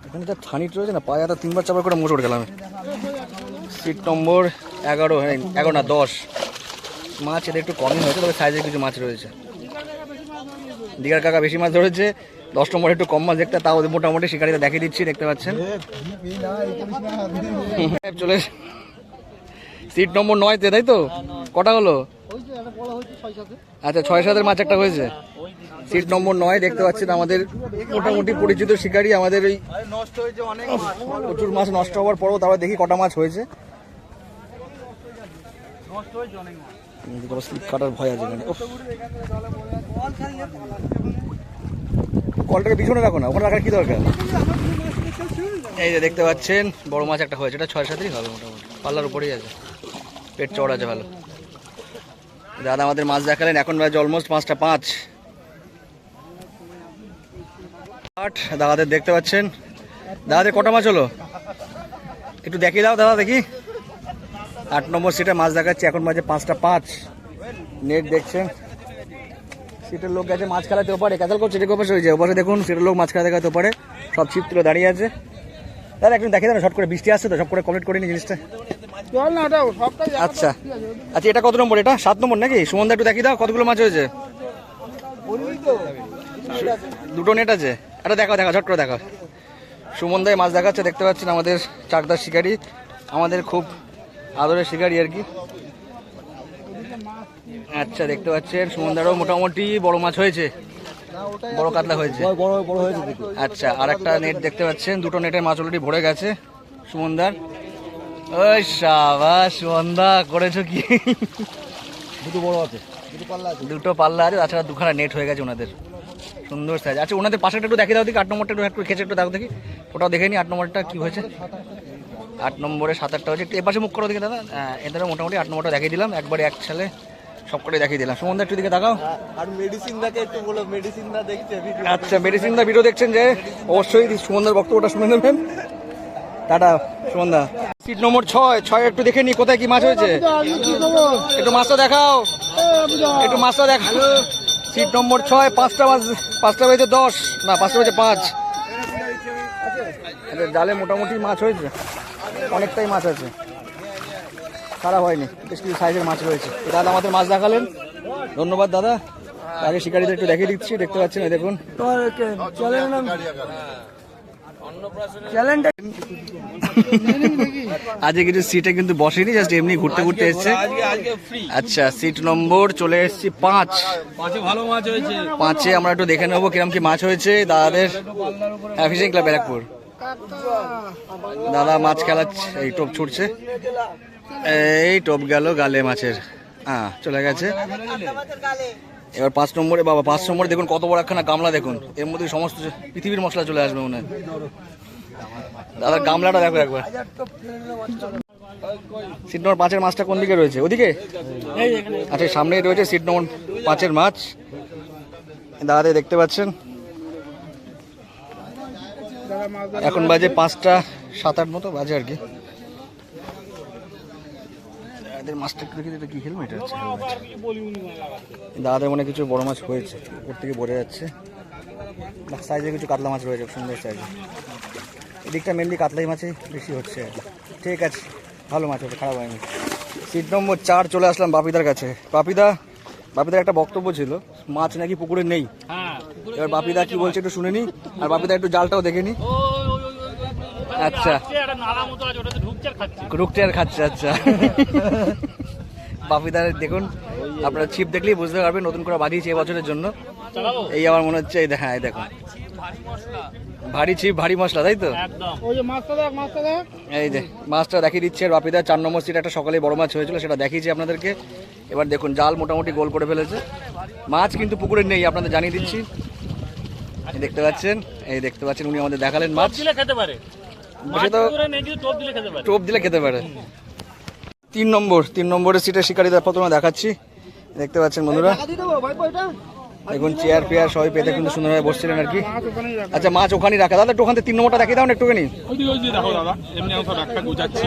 এখানে যা ছানিট রয়েছে না, পায়ে 3বার 4বার করে মোচড় গেলাম। সিট নম্বর 11 না 10 মাছ, এদের একটু কমই হয়েছে, তবে সাইজের কিছু মাছ রয়েছে। দীঘার কাকা বেশি মাছ ধরেছে, 10 নম্বর একটু কম মাছ দেখতে, তাও মোটামুটি শিকারিতে দেখিয়ে দিচ্ছি, দেখতে পাচ্ছেন। চলে সিট নম্বর 9তে, তাই তো? কটা হলো? আচ্ছা, 6-7 মাছ একটা হয়েছে। সিট নম্বর 9 দেখতে পাচ্ছেন আমাদের মোটামুটি পরিচিত শিকারি। আমাদের ওই প্রচুর মাছ নষ্ট হওয়ার পরও তারপর দেখি কটা মাছ হয়েছে। স্লিপ কাটার ভয় আছে এখানে। কলটাকে পিছনে রাখো না, ওখানে রাখার কি দরকার? এই যে দেখতে পাচ্ছেন বড় মাছ একটা হয়েছে, এটা 6-7ই হবে মোটামুটি, পাল্লার উপরেই আছে, পেট চড় আছে ভালো। দাদা আমাদের মাছ দেখালেন, এখন বাজে অলমোস্ট 5টা 5। দাদাদের দেখতে পাচ্ছেন, দাদাদের কটা মাছ হলো একটু দেখিয়ে দাও দাদা দেখি। 8 নম্বর সিটে মাছ দেখাচ্ছি, এখন বাজে 5টা 5। নেট দেখছেন, সিটের লোক গেছে মাছ খেলাতে ওপারে, ক্যাচাল করছে ঠিক ওপাশে হয়েছে, ওপাশে দেখুন সিটের লোক মাছ খেলা দেখাতে ওপারে, সব ছিপ তুলে দাঁড়িয়ে আছে। দাদা একটু দেখিয়ে দেন, শর্ট করে, বৃষ্টি আসছে তো সব করে কমপ্লিট করিনি জিনিসটা। চল না ওটাও সবটাই আচ্ছা আচ্ছা, এটা কত নম্বর? এটা 7 নম্বর নাকি? সুমনদা একটু দেখিয়ে দাও কতগুলো মাছ হয়েছে। দুটো নেট আছে, এটা দেখা ঝট করে দেখা। সুমনদাই মাছ দেখাচ্ছে, দেখতে পাচ্ছেন আমাদের চাকদার শিকারি, আমাদের খুব আদরের শিকারি আর কি। আচ্ছা দেখতে পাচ্ছেন সুমনদারও মোটামুটি বড় মাছ হয়েছে, বড় কাতলা হয়েছে, বড় হয়েছে। আচ্ছা আর একটা নেট দেখতে পাচ্ছেন, দুটো নেটের মাছ অলরেডি ভরে গেছে সুমনদার। ওই সাবাস সুমনদা, করেছো কি? দুটো বড় আছে, দুটো পাল্লা আছে, তাছাড়া দুখানা নেট হয়ে গেছে ওনাদের, সুন্দর সাইজ। আচ্ছা ওনাদের পাশেটা একটু দেখিয়ে দাও দেখি, 8 নম্বরটা একটু খেঁচে একটু দাও দেখি, ওটাও দেখে নি 8 নম্বরটা কি হয়েছে। 8 নম্বরে 7-8টা হয়েছে, একটু এপাশে মুখ করো দেখি দাদা। এদের মোটামুটি 8 নম্বরটা দেখিয়ে দিলাম, একবারে এক ছেলে সব করে দেখিয়ে দিলাম। সুমনদা একটু দিকে দেখাও। আর মেডিসিন দাকে একটু বলো, মেডিসিন দা দেখছে ভিডিও। আচ্ছা মেডিসিন দা ভিডিও দেখছেন যে, অবশ্যই সুমনদার বক্তব্যটা শুনে নেবেন। টাটা সুমনদা। সিট নম্বর 6 একটু দেখে নি কোথায় কি মাছ হয়েছে, একটু মাছটা দেখাও, একটু মাছটা দেখাও। সিট নম্বর 6, 5টা মাছ, 5টা বেজে 10 না 5টা বেজে 5। জালে মোটামুটি মাছ হয়েছে, অনেকটাই মাছ আছে, খারাপ হয়নি, বেশ কিছু সাইজের মাছ রয়েছে। দাদা আমাদের মাছ দেখালেন, ধন্যবাদ দাদা। আগে শিকারিদের একটু দেখিয়ে দিচ্ছি, দেখতে পাচ্ছেন এই দেখুন আজকে কিছু সিটে কিন্তু বসেনি, জাস্ট এমনি ঘুরতে ঘুরতে এসছে। আচ্ছা সিট নম্বর চলে এসেছি 5, ভালো মাছ হয়েছে। 5-এ আমরা একটু দেখে নেবো কিরম কি মাছ হয়েছে দাদাদের ফিশিং ক্লাব ব্যারাকপুর। দাদা মাছ খেলাচ্ছে, এই টোপ ছুটছে, এই টোপ গেল গালে মাছের, চলে গেছে। এবার 5 নম্বরে, বাবা 5 নম্বরে দেখুন কত বড় একখানা গামলা, দেখুন এর মধ্যে সমস্ত পৃথিবীর মশলা চলে আসবে মনে হয়। দাদার গামলাটা দেখো একবার। সিট নম্বর 5-এর মাছটা কোন দিকে রয়েছে? ওদিকে, আচ্ছা সামনেই রয়েছে সিট নম্বর 5-এর মাছ, দাদাদের দেখতে পাচ্ছেন। এখন বাজে 5টা 7-8 মতো বাজে আর কি। দাদাদের মাছটা একটু দেখি, এটা কি হেলমেট আছে? দাদাদের মনে কিছু বড় মাছ হয়েছে, উপর থেকে বোঝা যাচ্ছে। সাইজে কিছু কাতলা মাছ রয়েছে, সুন্দর সাইজে। এদিকটা মেনলি কাতলাই মাছই বেশি হচ্ছে আর কি। ঠিক আছে, ভালো মাছ হচ্ছে, খারাপ হয়নি। সিট নম্বর 4 চলে আসলাম বাপিদার কাছে। বাপিদার একটা বক্তব্য ছিল, মাছ নাকি পুকুরে নেই। এবার বাপিদা কি বলছে একটু শুনে নি, আর বাপিদা একটু জালটাও দেখে নি। আচ্ছা রুকচার খাচ্ছে, আচ্ছা বাপিদার দেখুন, আপনারা ছিপ দেখলেই বুঝতে পারবেন, নতুন করে বাঁধিয়েছে এবছরের জন্য। এই আমার মনে হচ্ছে, এই দেখা, এই দেখুন ভারী ছিপ ভারী মশলা, তাই তো? এই যে মাছটা দেখিয়ে দিচ্ছে বাপিদা। 4 নম্বর সিট একটা সকালে বড় মাছ হয়েছিল, সেটা দেখিয়েছি আপনাদেরকে। এবার দেখুন জাল মোটামুটি গোল করে ফেলেছে, মাছ কিন্তু পুকুরে নেই, আপনাদের জানিয়ে দিচ্ছি। দেখতে পাচ্ছেন, এই দেখতে পাচ্ছেন উনি আমাদের দেখালেন মাছ। টোপ দিলে খেতে পারে। 3 নম্বরের সিটে শিকারীদের প্রথমে দেখাচ্ছি, দেখতে পাচ্ছেন বন্ধুরা। দেখুন চেয়ার পেয়ার সবাই পেতে কিন্তু সুন্দরভাবে বসছিলেন আর কি। আচ্ছা মাছ ওখানেই রাখা, দাদা একটু ওখান থেকে 3 নম্বরটা দেখিয়ে দাও না একটুখানি,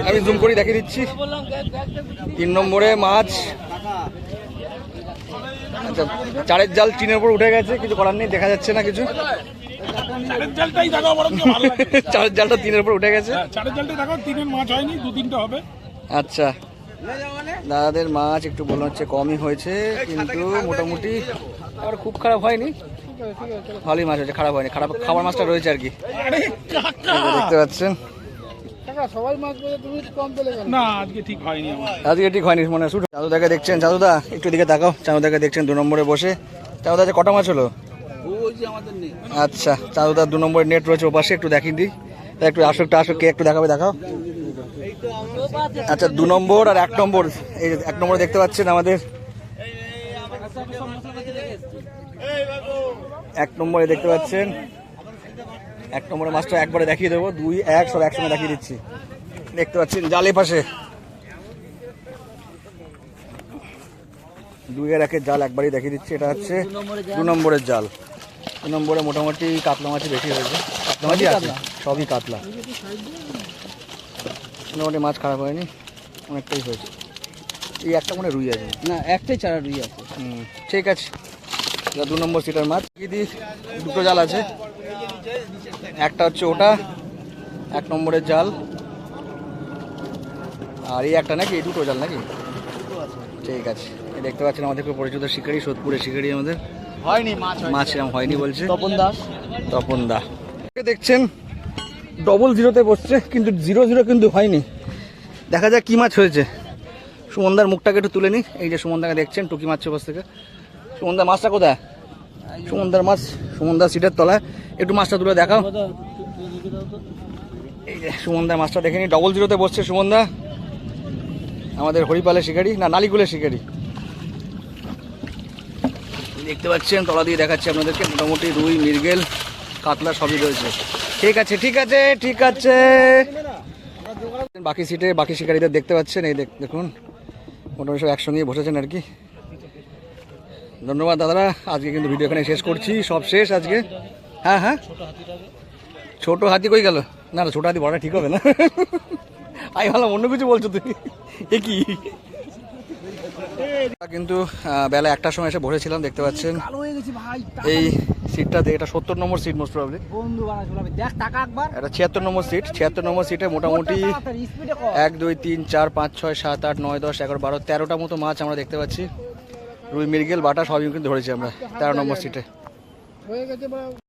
আমি জুম করে দেখিয়ে দিচ্ছি। 3 নম্বরে মাছ, আচ্ছা 4-এর জাল টিনের উপর উঠে গেছে, কিছু করার নেই, দেখা যাচ্ছে না কিছু। 4-এর জালটা টিনের উপর উঠে গেছে। আচ্ছা দাদাদের মাছ একটু মনে হচ্ছে কমই হয়েছে, কিন্তু মোটামুটি আর খুব খারাপ হয়নি, ভালোই মাছ হয়েছে, খারাপ হয়নি, খারাপ খাবার মাছটা রয়েছে আর কি। দেখতে পাচ্ছেন আজকে ঠিক হয়নি মনে হয়। চাঁদুদাকে দেখছেন, চাঁদুদা একটু দিকে তাকাও, চাঁদুদাকে দেখছেন 2 নম্বরে বসে। চাঁদুদা কটা মাছ হলো? আচ্ছা চাঁদুদা 2 নম্বরের নেট রয়েছে ওপাশে, একটু দেখিয়ে দিই, একটু আসো কে একটু দেখাবে, দেখাও। আচ্ছা 2 নম্বর আর 1 নম্বর, এই 1 নম্বরে দেখতে পাচ্ছেন আমাদের 1 নম্বরে দেখতে পাচ্ছেন এক নম্বরের মাছটা একবারে দেখিয়ে দেবো, 2, 1 সব একসঙ্গে দেখিয়ে দিচ্ছি। দেখতে পাচ্ছেন জালে পাশে 2 এর 1 জাল একবারই দেখিয়ে দিচ্ছি। এটা হচ্ছে 2 নম্বরের জাল। 2 নম্বরে মোটামুটি কাতলা মাছই বেশি হয়েছে, কাতলা মাছই আছে, সবই কাতলা। মোটামুটি মাছ খারাপ হয়নি, অনেকটাই হয়েছে। এই একটা মনে রুই আছে না, একটাই চারা রুই আছে। ঠিক আছে, 2 নম্বর সিটার মাছ। দিদি 2টো জাল আছে, একটা হচ্ছে ওটা 1 নম্বরের জাল, আর এই একটা নাকি, এই 2টো জাল নাকি? ঠিক আছে, এই দেখতে পাচ্ছেন আমাদের খুব পরিচিত শিকারি, সোদপুরের শিকারি আমাদের। হয়নি মাছ এরকম হয়নি বলছে তপন দাস। দেখছেন 00-তে বসছে, কিন্তু 0-0 কিন্তু হয়নি। দেখা যাক কি মাছ হয়েছে। সুমনদার মুখটাকে একটু তুলে নি। এই যে সুমনদাকে দেখছেন টুকি মাছ বস থেকে। সুমনদা মাছটা কোথায়? সুমনদার মাছ, সুমনদার সিটের তলায়। একটু মাছটা তুলে দেখাও। এই যে সুমনদার মাছটা দেখে নি। 00-তে বসছে সুমনদা, আমাদের হরিপালের শিকারি, না নালিকুলের শিকারি। দেখতে পাচ্ছেন তলা দিয়ে দেখাচ্ছি আপনাদেরকে, মোটামুটি রুই, মৃগেল, কাতলা সবই রয়েছে। ঠিক আছে ঠিক আছে ঠিক আছে। বাকি সিটে বাকি শিকারীদের দেখতে পাচ্ছেন, এই দেখুন মোটামুটি সব একসঙ্গেই বসেছেন আর কি। ধন্যবাদ দাদারা, আজকে কিন্তু ভিডিও এখানে শেষ করছি, সব শেষ আজকে। হ্যাঁ হ্যাঁ, ছোট হাতি কই গেল? না না, ছোট হাতি বড়টা ঠিক হবে না। আমি ভাবলাম অন্য কিছু বলছো তুমি, এ কি? কিন্তু বেলা 1টার সময় এসে বসেছিলাম, দেখতে পাচ্ছেন এই সিটটাতে। এটা 70 নম্বর সিট মোস্ট প্রবাবলি। এটা 76 নম্বর সিট। 76 নম্বর সিটে মোটামুটি 1, 2, 3, 4, 5, 6, 7, 8, 9, 10, 11, 12, 13টা মতো মাছ আমরা দেখতে পাচ্ছি। রুই, মৃগেল, বাটা সবই কিন্তু ধরেছি আমরা 13 নম্বর সিটে। হয়ে গেছে।